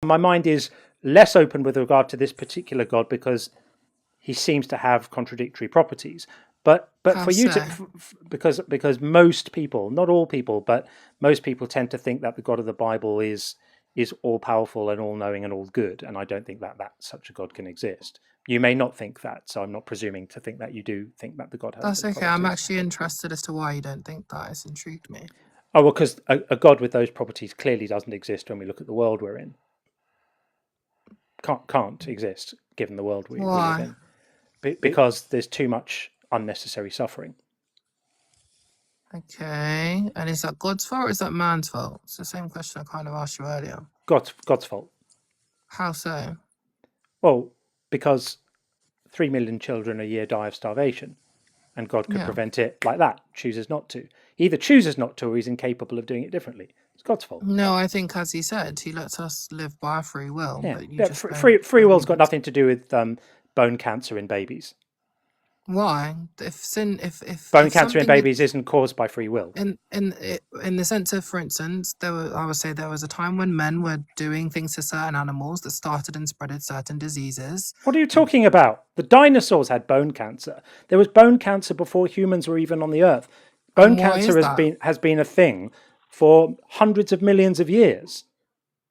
my mind is less open with regard to this particular God because he seems to have contradictory properties. But How for you so? because most people, not all people, but most people tend to think that the God of the Bible is all powerful and all knowing and all good, and I don't think that such a God can exist. You may not think that, so I'm not presuming to think that you do think that the God has That's those okay. I'm properties. actually interested as to why you don't think that. It's intrigued me. Oh, well, because a God with those properties clearly doesn't exist when we look at the world we're in. Can't exist given the world we live Why? in, because there's too much unnecessary suffering. Okay. And is that God's fault or is that man's fault? It's the same question I kind of asked you earlier. God's fault. How so? Well, because 3 million children a year die of starvation, and God could Yeah. prevent it like that. Chooses not to. He either chooses not to, or he's incapable of doing it differently. It's God's fault. No, I think, as he said, he lets us live by free will. Yeah, But you yeah. just Free will's got nothing to do with bone cancer in babies. Why? If Bone cancer in something babies isn't caused by free will. in the sense of, for instance, I would say there was a time when men were doing things to certain animals that started and spreaded certain diseases. What are you talking about? The dinosaurs had bone cancer. There was bone cancer before humans were even on the earth. Bone And why is cancer that? has been a thing for hundreds of millions of years.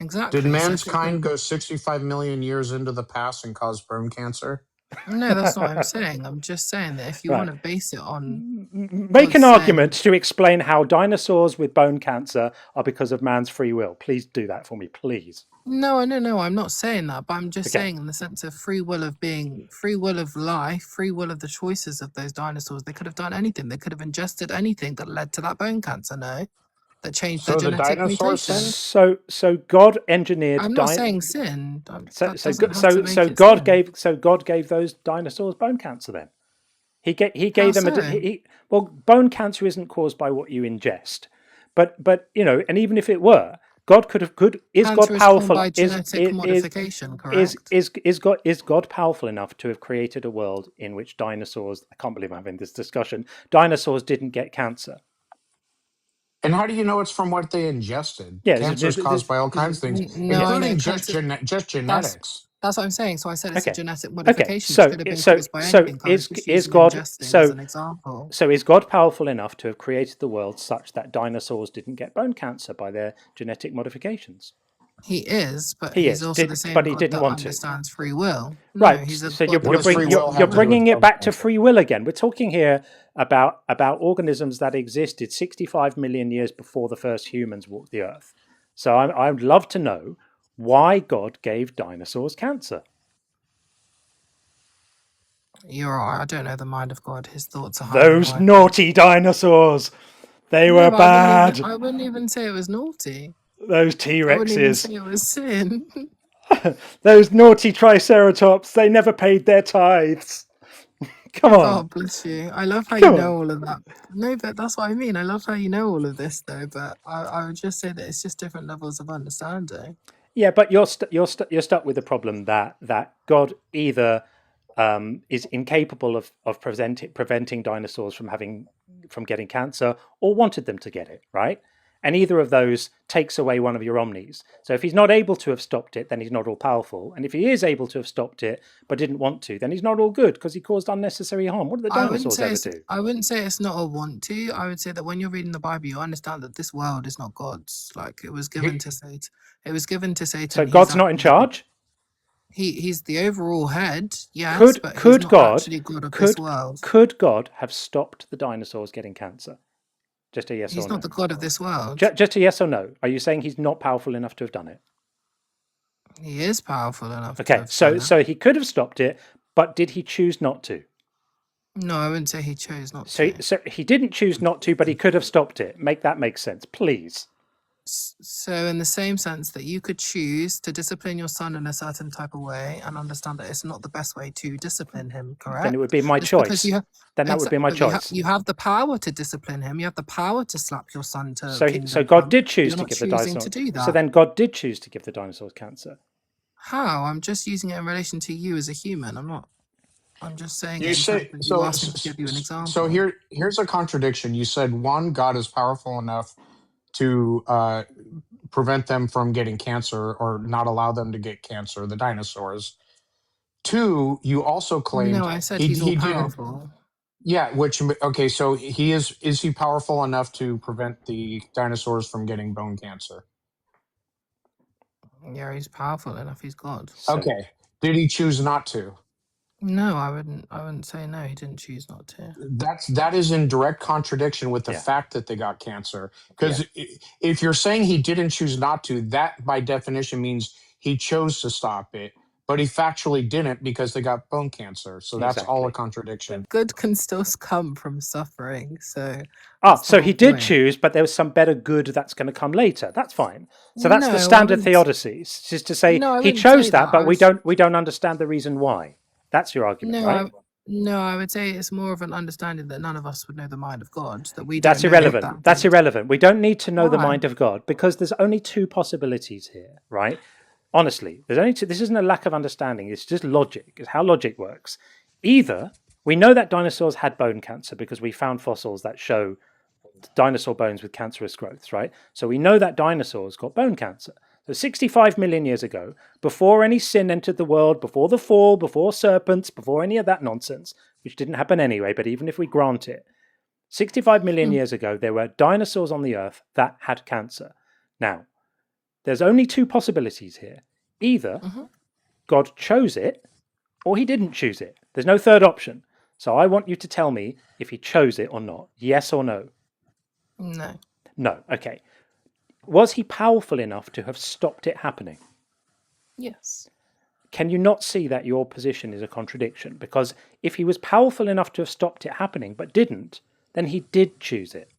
Exactly. Did So if it- mankind go 65 million years into the past and cause bone cancer? No, that's not what I'm saying. I'm just saying that if you Right. want to base it on Make an God's argument to explain how dinosaurs with bone cancer are because of man's free will. Please do that for me, please. No, I'm not saying that, but I'm just Okay. saying in the sense of free will of being, free will of life, free will of the choices of those dinosaurs. They could have done anything. They could have ingested anything that led to that bone cancer, no? That changed their So the genetic dinosaurs mutation. sinned? So God engineered. I'm not saying sin. So That doesn't have to make it God sin. gave those dinosaurs bone cancer. Then he gave How them so? well, bone cancer isn't caused by what you ingest, but and even if it were, God is Cancer God is formed powerful? by genetic modification, correct? Is God powerful enough to have created a world in which dinosaurs? I can't believe I'm having this discussion. Dinosaurs didn't get cancer. And how do you know it's from what they ingested? Yeah, Cancer is caused by all kinds of things, No, I know. including just Cancer, genetics. that's what I'm saying. So I said it's a Okay. genetic Okay. modification, which could have been caused by anything. I was just using ingesting as an example. So is God powerful enough to have created the world such that dinosaurs didn't get bone cancer by their genetic modifications? He is, but He he's is, also the same but he God didn't that want to. understands free will. Right. No, he's a So God that What does free will understands have you're to do bringing with it back to cancer? free will again. We're talking here about organisms that existed 65 million years before the first humans walked the earth. So I would love to know why God gave dinosaurs cancer. You're right. I don't know the mind of God. His thoughts are higher Those than mine. naughty dinosaurs. They No, were but bad. I wouldn't even say it was naughty. Those I wouldn't even T-Rexes. say it was sin. Those naughty triceratops. They never paid their tithes. Come on. God bless you. I love how you Come know on. all of that. No, but that's what I mean. I love how you know all of this, though. But I would just say that it's just different levels of understanding. Yeah, but you're stuck with the problem that God either is incapable of preventing dinosaurs from getting cancer, or wanted them to get it, right? And either of those takes away one of your omnis. So if he's not able to have stopped it, then he's not all powerful. And if he is able to have stopped it but didn't want to, then he's not all good because he caused unnecessary harm. What did the dinosaurs ever do? I wouldn't say it's not a want to. I would say that when you're reading the Bible, you understand that this world is not God's. Like it was given to Satan. It was given to Satan. So God's not in charge? He's the overall head, yes, but Could he's not God actually God of this world. Could God have stopped the dinosaurs getting cancer? Just a yes or no. He's not the God of this world. Just a yes or no. Are you saying he's not powerful enough to have done it? He is powerful enough. Okay, so he could have stopped it, but did he choose not to? No, I wouldn't say he chose not to. So he didn't choose not to, but he could have stopped it. Make that make sense, please. So in the same sense that you could choose to discipline your son in a certain type of way and understand that it's not the best way to discipline him, correct? Then it would be my choice. That would be my choice. You have the power to discipline him. You have the power to slap your son to So God did choose to give the dinosaurs. to do that. So then God did choose to give the dinosaurs cancer. How? I'm just using it in relation to you as a human. I'm just saying. You say so. Asked me to give you an example. So here's a contradiction. You said one, God is powerful enough to prevent them from getting cancer or not allow them to get cancer, the dinosaurs. 2, you also claimed No, I said he's all he didn't. powerful. Yeah, which okay, so he is he powerful enough to prevent the dinosaurs from getting bone cancer? Yeah, he's powerful enough. He's God. So, Okay. Did he choose not to? No, I wouldn't say no. He didn't choose not to. That is in direct contradiction with the Yeah. fact that they got cancer. Because if you're saying he didn't choose not to, that by definition means he chose to stop it, but he factually didn't because they got bone cancer. So that's all a Exactly. contradiction. Good can still come from suffering. So so he did point. choose, but there was some better good that's going to come later. That's fine. So that's No, the I standard wouldn't- Theodicy. It's just to say No, I he wouldn't chose say that, that. but we don't understand the reason why. That's your argument, right? No, I would say it's more of an understanding that none of us would know the mind of God. That we That's don't know irrelevant. that That's deep. irrelevant. We don't need to know the Why? mind of God because there's only two possibilities here, right? Honestly, there's only two. This isn't a lack of understanding. It's just logic. It's how logic works. Either we know that dinosaurs had bone cancer because we found fossils that show dinosaur bones with cancerous growths, right? So we know that dinosaurs got bone cancer. So 65 million years ago, before any sin entered the world, before the fall, before serpents, before any of that nonsense, which didn't happen anyway, but even if we grant it, 65 million years ago, there were dinosaurs on the earth that had cancer. Now, there's only two possibilities here. Either God chose it or he didn't choose it. There's no third option. So I want you to tell me if he chose it or not. Yes or no? No. No. Okay. Was he powerful enough to have stopped it happening? Yes. Can you not see that your position is a contradiction? Because if he was powerful enough to have stopped it happening but didn't, then he did choose it.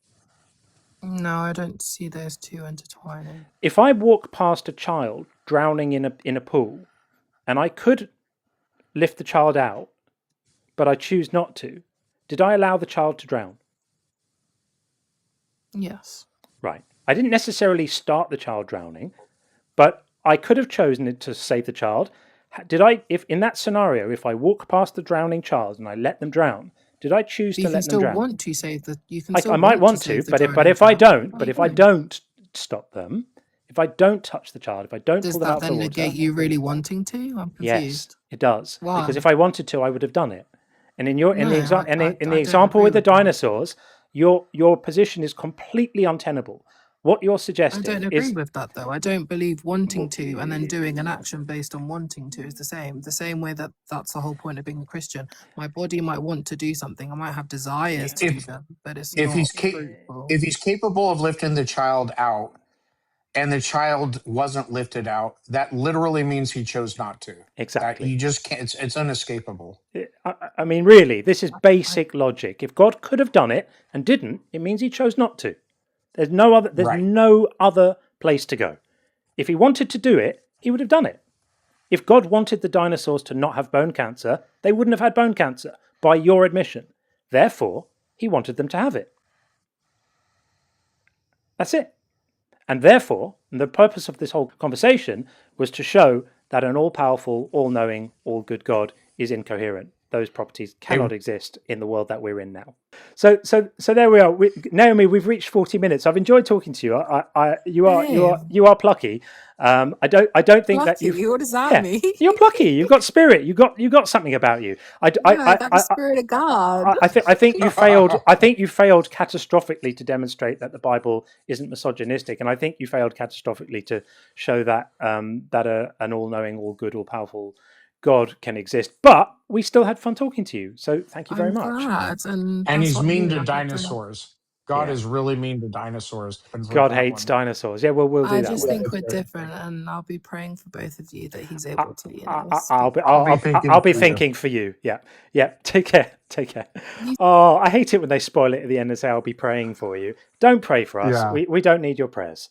No, I don't see those two intertwining. If I walk past a child drowning in a pool, and I could lift the child out, but I choose not to, did I allow the child to drown? Yes. Right. I didn't necessarily start the child drowning, but I could have chosen it to save the child. Did I, if in that scenario, if I walk past the drowning child and I let them drown, did I choose to let them drown? You can still want to save the. You can. I might want to, but if I don't stop them, if I don't touch the child, if I don't pull them out of the water, does that then negate you really wanting to? I'm confused. Yes, it does. Why? Because if I wanted to, I would have done it. And in the don't example agree with the with that. dinosaurs, your position is completely untenable. What you're suggesting I don't agree is with that, though. I don't believe wanting to and then doing an action based on wanting to is the same. The same way that's the whole point of being a Christian. My body might want to do something. I might have desires to do them, but it's If not he's if he's capable of lifting the child out and the child wasn't lifted out, that literally means he chose not to. exactly. That you just can't. It's unescapable. I mean, really, this is basic logic. If God could have done it and didn't, it means he chose not to. There's no other. There's Right. no other place to go. If he wanted to do it, he would have done it. If God wanted the dinosaurs to not have bone cancer, they wouldn't have had bone cancer, by your admission. Therefore, he wanted them to have it. That's it. And therefore, the purpose of this whole conversation was to show that an all-powerful, all-knowing, all-good God is incoherent. Those properties cannot exist in the world that we're in now. So there we are. Naomi, we've reached 40 minutes. I've enjoyed talking to you. You are plucky. I don't think that you. What does that mean? You're plucky. You've got spirit. You got something about you. I got the spirit of God. I think you failed. I think you failed catastrophically to demonstrate that the Bible isn't misogynistic, and I think you failed catastrophically to show that an all-knowing, all-good, all-powerful God can exist. But we still had fun talking to you, so thank you very much. Glad, And he's mean to dinosaurs. God is really mean to dinosaurs. God hates dinosaurs. Yeah, we'll do that. I just think we're different, and I'll be praying for both of you that he's able to. I'll be thinking for you. Yeah. Take care. Oh, I hate it when they spoil it at the end and say I'll be praying for you. Don't pray for us. We don't need your prayers.